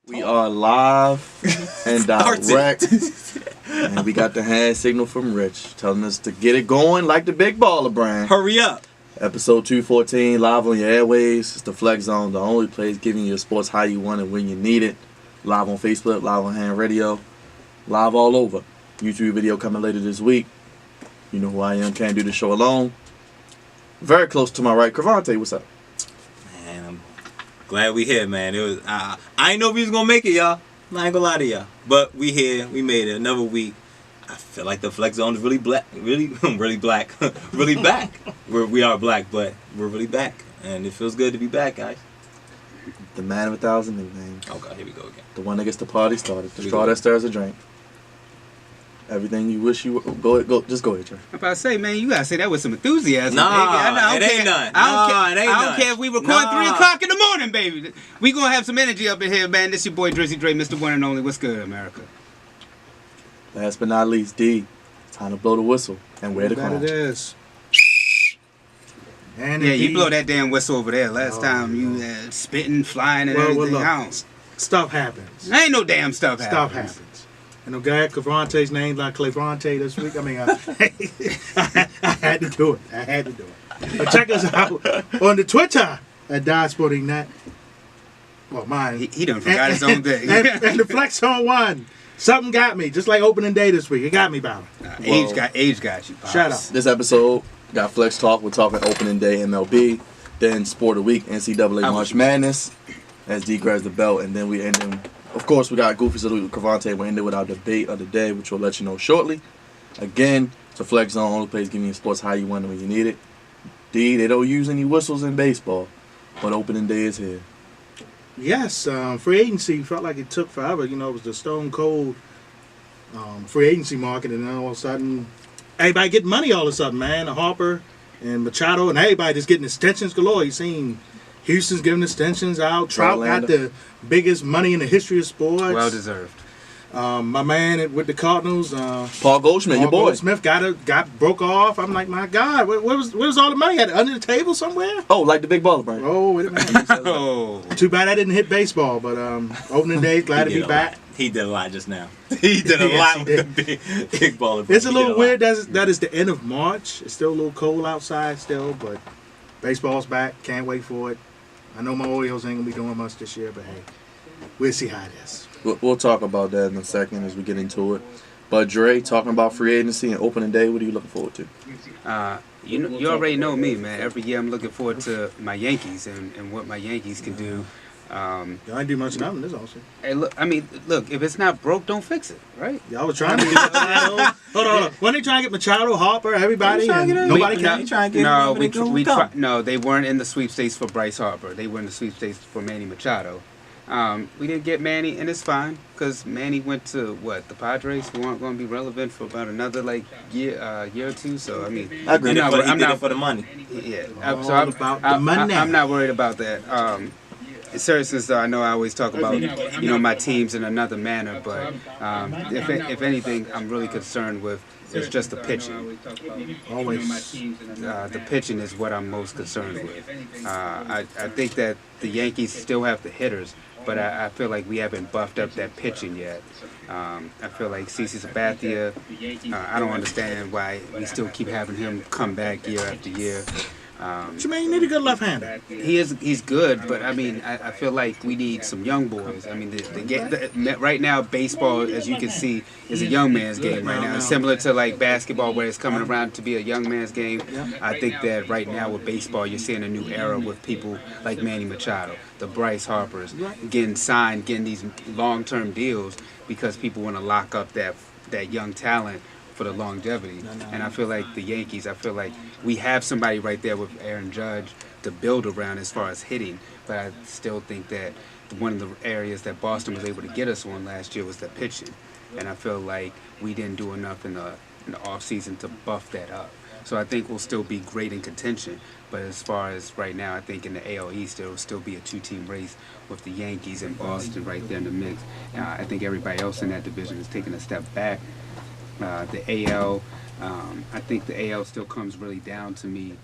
We are live and direct, and we got the hand signal from Rich telling us to get it going like the Big Baller Brand. Hurry up. Episode 214, live on your airways. It's the Flex Zone, the only place giving you sports how you want it when you need it. Live on Facebook, live on Hand Radio, live all over. YouTube video coming later this week. You know who I am, can't do the show alone. Very close to my right, Cravante, what's up? Man, I'm glad we here, man. It was I ain't know if we was gonna make it, y'all. I ain't gonna lie to y'all. But we here, we made it another week. I feel like the Flex Zone is really black, really black, really back. We are black, but we're really back, and it feels good to be back, guys. The man of 1,000 nicknames. Oh God, here we go again. The one that gets the party started. The straw that stirs a drink. Everything you wish you would. Go. Just go ahead, Trey. I'm about to say, man, you gotta say that with some enthusiasm. Nah, it ain't none. I don't care if we record 3 o'clock in the morning, baby. We gonna have some energy up in here, man. This your boy Drizzy Dre, Mr. One and Only. What's good, America? Last but not least, D. Time to blow the whistle and wear the crown. It is. And yeah, you blow that damn whistle over there. Last time you spitting, flying, and everything. Look, stuff happens. Ain't no damn stuff happens. Stuff happens. And I'm glad Cavrante's named like Clevrante this week. I mean, I had to do it. But check us out on the Twitter at DieSportingNet. Well, mine. He done forgot his own thing. and the Flex on One. Something got me, just like opening day this week. It got me, Bobby. Age got you. Pops. Shut up. This episode got Flex Talk. We're talking opening day MLB, then Sport of the Week, NCAA March Madness, as D grabs the belt, and then we end in. Of course, we got Goofy Salute with Cravante. We're ending with our debate of the day, which we'll let you know shortly. Again, it's a Flex Zone, only place giving you sports how you want it when you need it. D, they don't use any whistles in baseball, but opening day is here. Yes, free agency felt like it took forever. You know, it was the stone cold free agency market, and then all of a sudden, everybody getting money all of a sudden, man. Harper and Machado and everybody just getting extensions galore. You seen Houston's giving extensions out. Trout got the biggest money in the history of sports. Well deserved. My man with the Cardinals, Paul Goldschmidt, your boy. Goldschmidt got broke off. I'm like, my God, where was all the money? Had it under the table somewhere? Oh, like the Big Baller Brand. Oh, wait a minute. Oh. Too bad I didn't hit baseball, but opening day, glad to be back. He did a lot just now. He did a lot with the big baller. It's a little weird that is the end of March. It's still a little cold outside still, but baseball's back. Can't wait for it. I know my Orioles ain't going to be doing much this year, but hey, we'll see how it is. We'll talk about that in a second as we get into it. But Dre, talking about free agency and opening day, what are you looking forward to? You already know me, man. Every year I'm looking forward to my Yankees and what my Yankees can do. Y'all ain't do much nothing this also. Hey, look, if it's not broke, don't fix it, right? Y'all were trying to get Machado. Hold on. When they trying to get Machado, Harper, everybody, and nobody can? No, they weren't in the sweepstakes for Bryce Harper. They were in the sweepstakes for Manny Machado. We didn't get Manny, and it's fine because Manny went to the Padres, who aren't going to be relevant for about another year or two. So I mean, I agree. I'm not for the money. Yeah, I'm not worried about that. Seriously, though, I know I always talk about my teams in another manner, but if anything, I'm really concerned with is just the pitching. Always. The pitching is what I'm most concerned with. I think that the Yankees still have the hitters, but I feel like we haven't buffed up that pitching yet. I feel like CC Sabathia, I don't understand why we still keep having him come back year after year. What you mean? You need a good left-hander. He's good, but I mean, I feel like we need some young boys. I mean, right now, baseball, as you can see, is a young man's game right now. It's similar to like basketball, where it's coming around to be a young man's game. I think that right now with baseball, you're seeing a new era with people like Manny Machado, the Bryce Harpers, getting signed, getting these long-term deals because people want to lock up that young talent for the longevity. And I feel like the Yankees, we have somebody right there with Aaron Judge to build around as far as hitting, but I still think that one of the areas that Boston was able to get us on last year was the pitching, and I feel like we didn't do enough in the offseason to buff that up. So I think we'll still be great in contention, but as far as right now, I think in the AL East there will still be a 2-team race with the Yankees and Boston right there in the mix. I think everybody else in that division is taking a step back. The AL, I think the AL still comes really down to me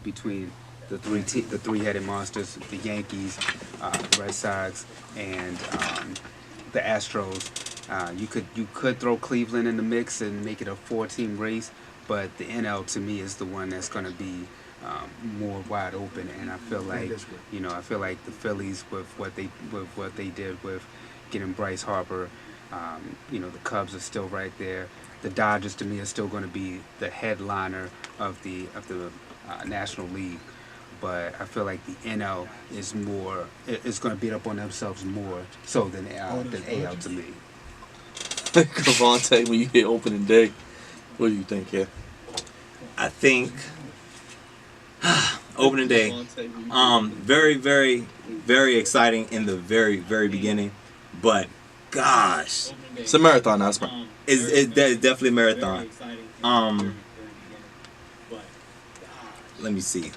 between the three-headed monsters, the Yankees, Red Sox, and the Astros. You could throw Cleveland in the mix and make it a 4-team race, but the NL to me is the one that's going to be more wide open. And I feel like I feel like the Phillies with what they did with getting Bryce Harper. The Cubs are still right there. The Dodgers to me are still going to be the headliner of the National League. But I feel like the NL is going to beat up on themselves more so than AL to me. Cavante, when you hit opening day, what do you think here? I think opening day, very, very, very exciting in the very, very beginning. But gosh, it's a marathon now. It's definitely a marathon. Let me see.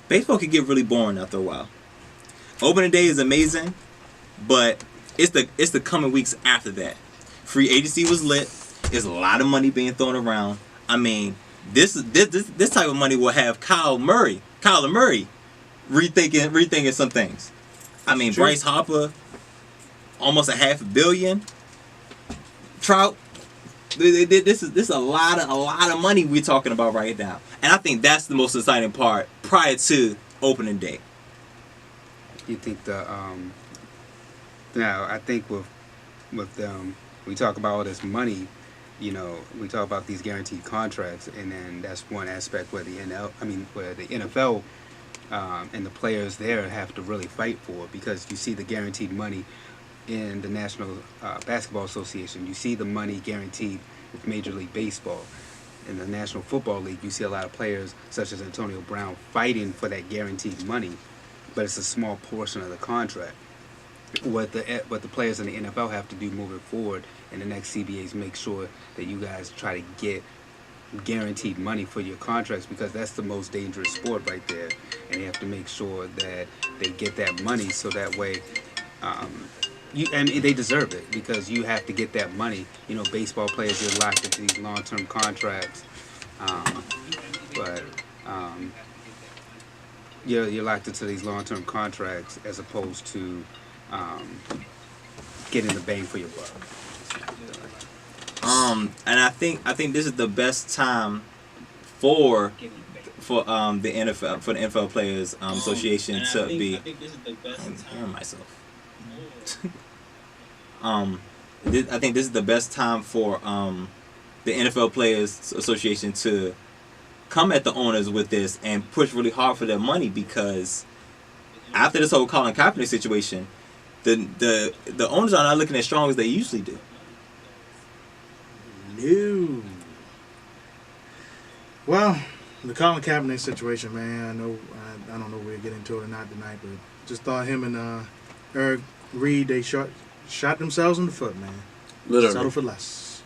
Baseball can get really boring after a while. Opening day is amazing, but it's the coming weeks after that. Free agency was lit. There's a lot of money being thrown around. I mean, this type of money will have Kyler Murray rethinking some things. I mean, Bryce Harper, almost $500 million. Trout, this is a lot of money we're talking about right now, and I think that's the most exciting part prior to opening day. You think now I think with we talk about all this money, we talk about these guaranteed contracts, and then that's one aspect where the NFL and the players there have to really fight for, because you see the guaranteed money in the National Basketball Association. You see the money guaranteed with Major League Baseball. In the National Football League, you see a lot of players such as Antonio Brown fighting for that guaranteed money, but it's a small portion of the contract. What the players in the NFL have to do moving forward in the next CBAs, make sure that you guys try to get guaranteed money for your contracts, because that's the most dangerous sport right there, and they have to make sure that they get that money so that way they deserve it, because you have to get that money. Baseball players, you're locked into these long-term contracts, you're locked into these long-term contracts as opposed to getting the bang for your buck. And I think this is the best time for the NFL, for the NFL Players Association to be. I think this is the best time. I'm hearing myself. I think this is the best time for the NFL Players Association to come at the owners with this and push really hard for their money, because after this whole Colin Kaepernick situation, the owners are not looking as strong as they usually do. No. Well, the Colin Kaepernick situation, man, I don't know if we'll get into it or not tonight, but just thought him and Eric Reed, they shot themselves in the foot, man. Literally. Settle for less.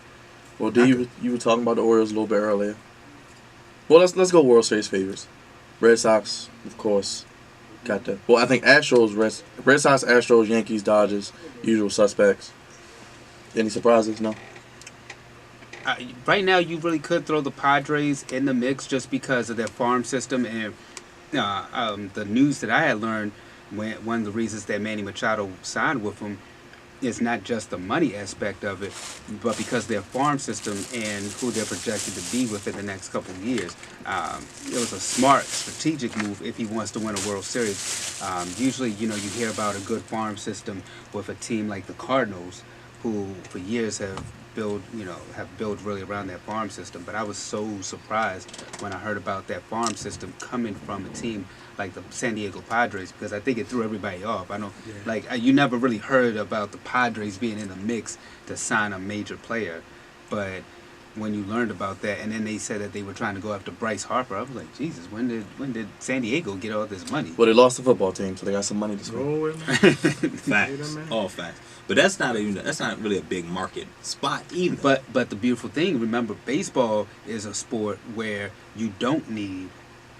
Well, you were talking about the Orioles a little bit earlier. Well, let's go World Series favorites. Red Sox, of course, got that. Well, I think Astros, Red Sox, Astros, Yankees, Dodgers, usual suspects. Any surprises? No. Right now, you really could throw the Padres in the mix just because of their farm system, and the news that I had learned, one of the reasons that Manny Machado signed with them is not just the money aspect of it, but because their farm system and who they're projected to be within the next couple of years. It was a smart, strategic move if he wants to win a World Series. Usually, you hear about a good farm system with a team like the Cardinals, who for years have built really around that farm system. But I was so surprised when I heard about that farm system coming from a team like the San Diego Padres, because I think it threw everybody off. You never really heard about the Padres being in the mix to sign a major player, but when you learned about that, and then they said that they were trying to go after Bryce Harper, I was like, Jesus, when did San Diego get all this money? Well, they lost the football team, so they got some money to spend. Facts, all facts. But that's not really a big market spot either. But the beautiful thing, remember, baseball is a sport where you don't need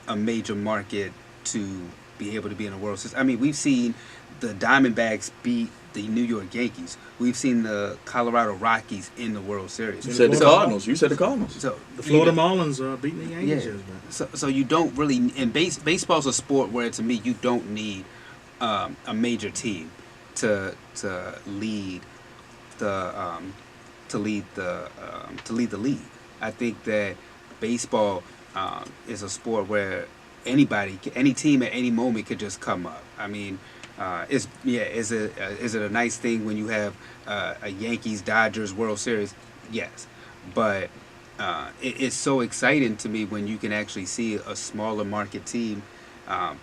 a major market to be able to be in a World Series. I mean, we've seen the Diamondbacks beat the New York Yankees. We've seen the Colorado Rockies in the World Series. You said the Cardinals. You said the Cardinals. So the Florida Marlins beating the Yankees. Yeah. So you don't really, and baseball's a sport where, to me, you don't need a major team. to lead the to lead the league. I think that baseball is a sport where any team at any moment could just come up. I mean, is it a nice thing when you have a Yankees Dodgers World Series? Yes, but it's so exciting to me when you can actually see a smaller market team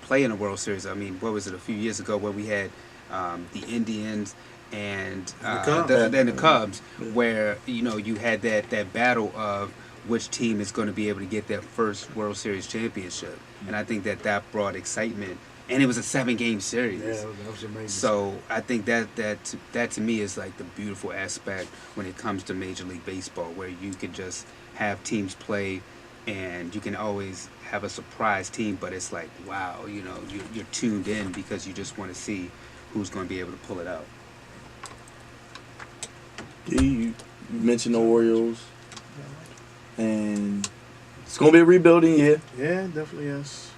play in a World Series. I mean, what was it, a few years ago where we had the Indians and the Cubs, where you had that battle of which team is going to be able to get their first World Series championship, and I think that brought excitement, and it was a 7-game series. Yeah, that was amazing. So I think that to me is like the beautiful aspect when it comes to Major League Baseball, where you can just have teams play, and you can always have a surprise team, but it's like, wow, you're tuned in because you just want to see who's going to be able to pull it out. You mentioned the Orioles, and it's gonna be a rebuilding year. Yeah, definitely is.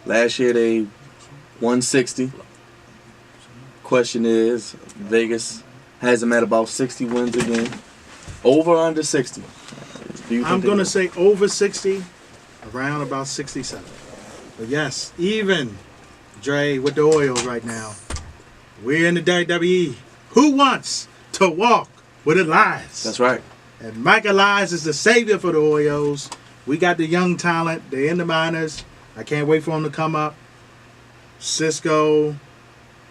Last year they won 60. Question is, Vegas has them at about 60 wins again. Over or under 60? I'm going to say over 60, around about 67. But yes, even Dre with the Orioles right now, we're in the WWE. Who wants to walk with Elias? That's right. And Mike Elias is the savior for the Orioles. We got the young talent. They're in the minors. I can't wait for them to come up. Cisco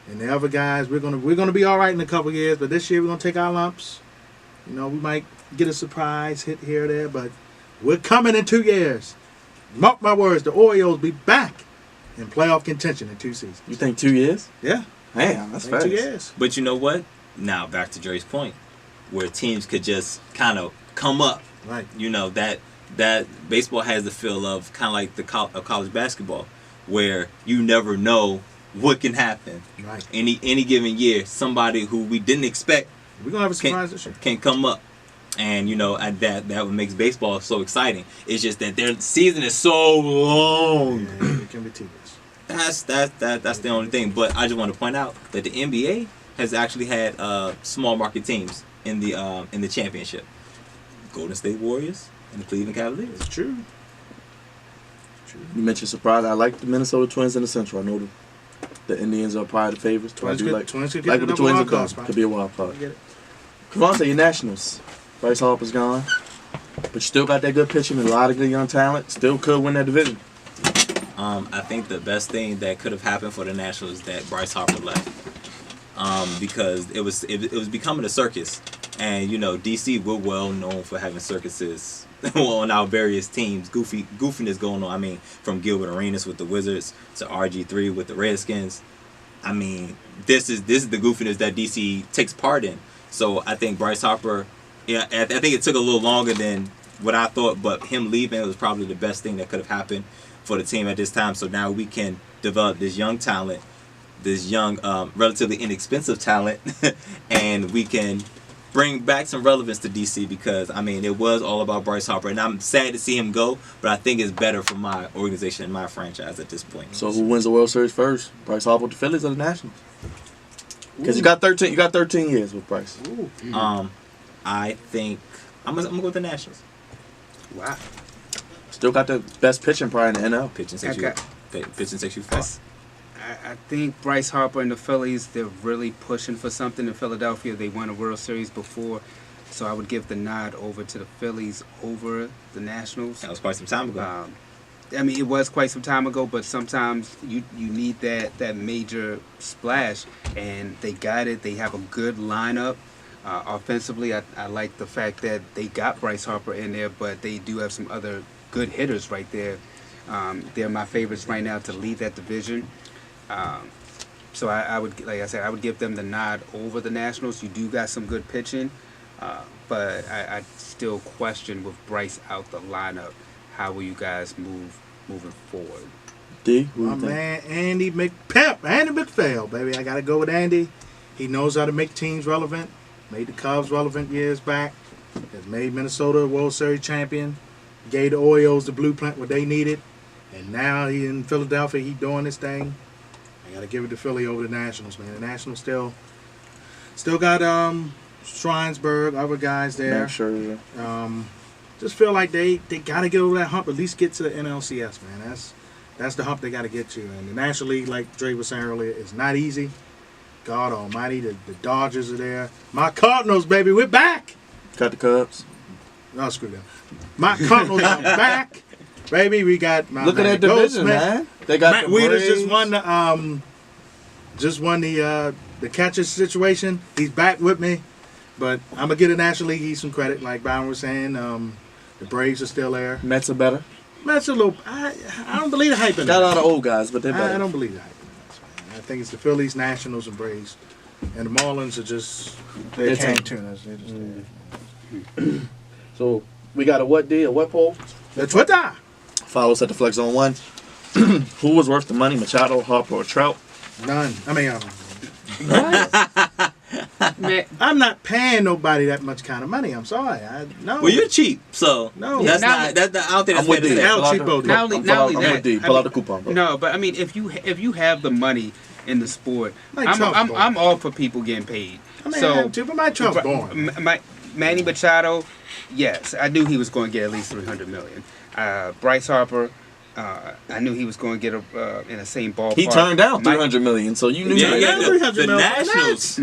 and the other guys, we're gonna be all right in a couple years, but this year we're gonna take our lumps. We might get a surprise hit here or there, but we're coming in 2 years. Mark my words, the Orioles be back in playoff contention in 2 seasons. You think 2 years? Yeah. Man, that's fast. 2 years. But you know what? Now back to Dre's point, where teams could just kind of come up. Right. That baseball has the feel of kind of like the college basketball, where you never know what can happen. Right. Any given year, somebody who we didn't expect We're gonna have a surprise this year. can come up. And that what makes baseball so exciting. It's just that their season is so long. Yeah, it can be tedious. That's the only thing. But I just want to point out that the NBA has actually had small market teams in the championship. Golden State Warriors and the Cleveland Cavaliers. It's true. You mentioned surprise. I like the Minnesota Twins in the Central. I know the Indians are probably the favorites. But I do like Twins could what get the another Twins wild have done. card spot. Could be a wild card. I get it. Cavante, your Nationals. Bryce Harper's gone. But you still got that good pitching and a lot of good young talent. Still could win that division. I think the best thing that could have happened for the Nationals is that Bryce Harper left. Because it was becoming a circus. And DC, we're well known for having circuses on our various teams. Goofiness going on. I mean, from Gilbert Arenas with the Wizards to RG3 with the Redskins. I mean, this is the goofiness that DC takes part in. So I think Bryce Harper, I think it took a little longer than what I thought, but him leaving was probably the best thing that could have happened for the team at this time. So now we can develop this young talent, this young, relatively inexpensive talent, and we can bring back some relevance to DC because, I mean, it was all about Bryce Harper, and I'm sad to see him go, but I think it's better for my organization and my franchise at this point. So who wins the World Series first? Bryce Harper with the Phillies or the Nationals? Because you got 13 years with Bryce. Ooh. I think I'm gonna go with the Nationals. Wow. Still got the best pitching probably in the NL. Pitching takes you far. I think Bryce Harper and the Phillies, they're really pushing for something in Philadelphia. They won a World Series before, so I would give the nod over to the Phillies over the Nationals. That was quite some time ago. I mean, it was quite some time ago, but sometimes you need that major splash, and they got it. They have a good lineup. Offensively, I like the fact that they got Bryce Harper in there, but they do have some other good hitters right there. They're my favorites right now to lead that division. So I would, like I said, I would give them the nod over the Nationals. You do got some good pitching, but I still question with Bryce out the lineup. How will you guys moving forward? D, who My you think? man, Andy McPhail, baby. I got to go with Andy. He knows how to make teams relevant. Made the Cubs relevant years back. Has made Minnesota a World Series champion. Gave the Orioles the blueprint what they needed. And now he in Philadelphia. He doing his thing. I got to give it to Philly over the Nationals, man. The Nationals still got Schreinsberg, other guys there. Max Scherzer. Just feel like they got to get over that hump, at least get to the NLCS, man. That's the hump they got to get to. And the National League, like Dre was saying earlier, is not easy. God almighty, the Dodgers are there. My Cardinals, baby, we're back. Cut the Cubs. No, screw them. My Cardinals are back. Baby, we got my Look at that division, man. They got Matt the Wieters Braves. just won the catcher situation. He's back with me. But I'm gonna give the National League East some credit, like Byron was saying. The Braves are still there. Mets are better. Mets a little. I don't believe the hype in Got a that. lot of old guys, but they're better. I don't believe the hype in the Mets, man. I think it's the Phillies, Nationals, and Braves, and the Marlins are just They're can't tank. tune us. They're just So we got a what D, a what poll? the Twitter. Follow us at the Flex Zone 1. Who was worth the money, Machado, Harper, or Trout? None. I mean, Man, I'm not paying nobody that much kind of money. I'm sorry. No. Well, you're cheap, so No. that's Now- not. That, I don't think I'm that's with fair to D. say. El Pull out Cheapo, the- not only- I'm not only with D. that, Pull I out the coupon, bro. no, but I mean, if you have the money in the sport, Like Trump's born. I'm all for people getting paid. I mean, So but my Trump's born. Manny Machado, yes, I knew he was going to get at least $300 million. Bryce Harper, I knew he was going to get in the same ballpark. He turned down Mike- $300 million, so you knew Yeah, you yeah. were The, 300 the million. Nationals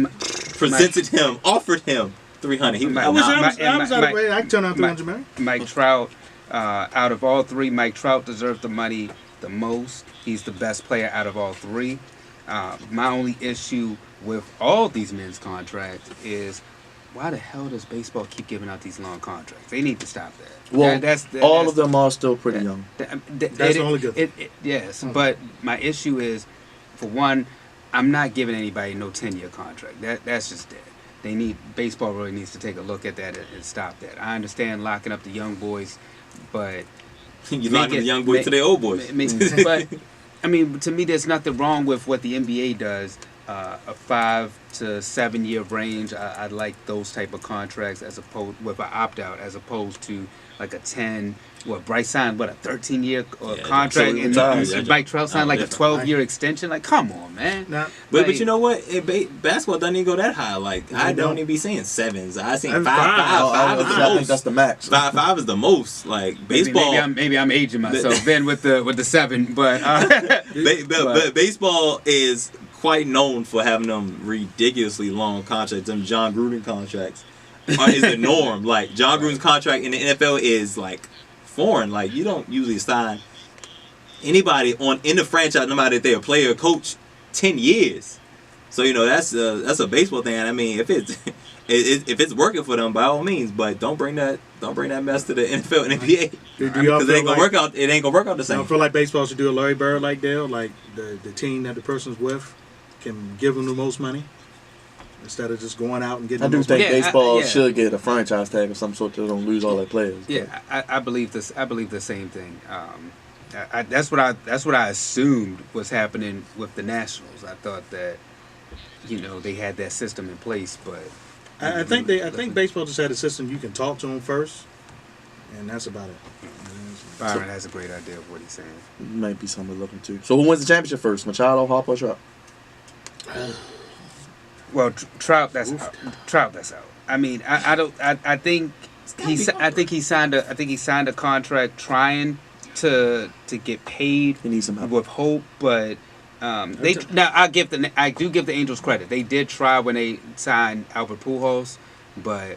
presented him, offered him 300. He was I I was, like, was- nah. I was out of Mike- way. I can turn on 300 million. Mike Trout, out of all three, Mike Trout deserves the money the most. He's the best player out of all three. My only issue with all these men's contracts is why the hell does baseball keep giving out these long contracts? They need to stop that. Well, That's all of them are still pretty young. That's the only good thing. Yes, but my issue is, for one, I'm not giving anybody no 10-year contract. That's just dead. Baseball really needs to take a look at that and stop that. I understand locking up the young boys, but You locking the young boys to their old boys. but I mean, to me, there's nothing wrong with what the NBA does. A 5 to 7 year range. I like those type of contracts as opposed with an opt out, as opposed to like a 10. What Bryce signed? What, a 13-year contract? so And retired. Mike Trout signed like a different. 12-year extension. Like, come on, man. Now, But Like- you know what? Basketball doesn't even go that high. Like I don't even be saying sevens. I seen And five. five. Is the I think most. that's the max. Five is the most. Like baseball. Maybe I'm aging myself then with the 7, but But baseball is quite known for having them ridiculously long contracts. Them John Gruden contracts is the norm. Like John Gruden's contract in the NFL is like foreign. Like you don't usually sign anybody in the franchise, no matter if they're a player or coach, 10 years. So you know that's a baseball thing. I mean, if it's working for them, by all means, but don't bring that mess to the NFL and NBA do y'all because it feel ain't gonna work out. It ain't gonna work out the I same. don't feel like baseball should do a Larry Bird like deal, like the team that the person's with can give them the most money instead of just going out and getting I the do most think money. Yeah, baseball yeah. should get a franchise tag of some sort so they don't lose all their players. yeah, I believe this. I believe the same thing. That's what I assumed was happening with the Nationals. I thought that they had that system in place, but I think baseball just had a system you can talk to them first, and that's about it. Byron has a great idea of what he's saying. Might be something to look into. So who wins the championship first? Machado, Harper, or Trout? Well, Trout, that's out. I mean, I think he signed a contract trying to get paid He needs some help. with hope, but I do give the Angels credit. They did try when they signed Albert Pujols, but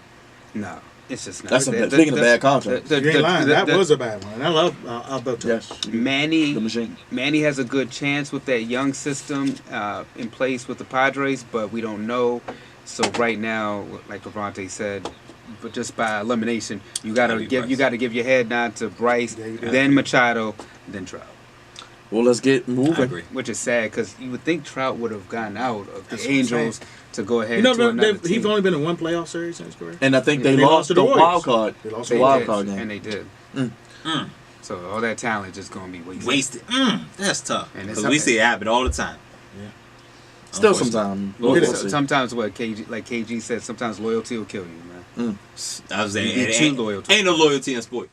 no, it's just not. That's speaking of bad contracts. You ain't lying. That was a bad one. I love Alberto. Yes. The Manny machine. has a good chance with that young system in place with the Padres, but we don't know. So right now, like Cavante said, but just by elimination, you gotta give your head nod to Bryce, Yeah, you do. then Machado, then Trout. Well, let's get I moving. agree. Which is sad because you would think Trout would have gotten out of the That's what I'm Angels to go ahead You know, to another he's team. only been in one playoff series in his career. And I think they They lost lost to the the Warriors. wild card. They lost The to wild did, card game. and they did. Mm. So all that talent just gonna be wasted. Wasted. That's tough. And it's Because we see it happen all the time. Still Unfortunately. sometime. Well, We'll see. sometimes what KG said, sometimes loyalty will kill you, man. I was saying, You get too loyal to ain't no loyalty in sport.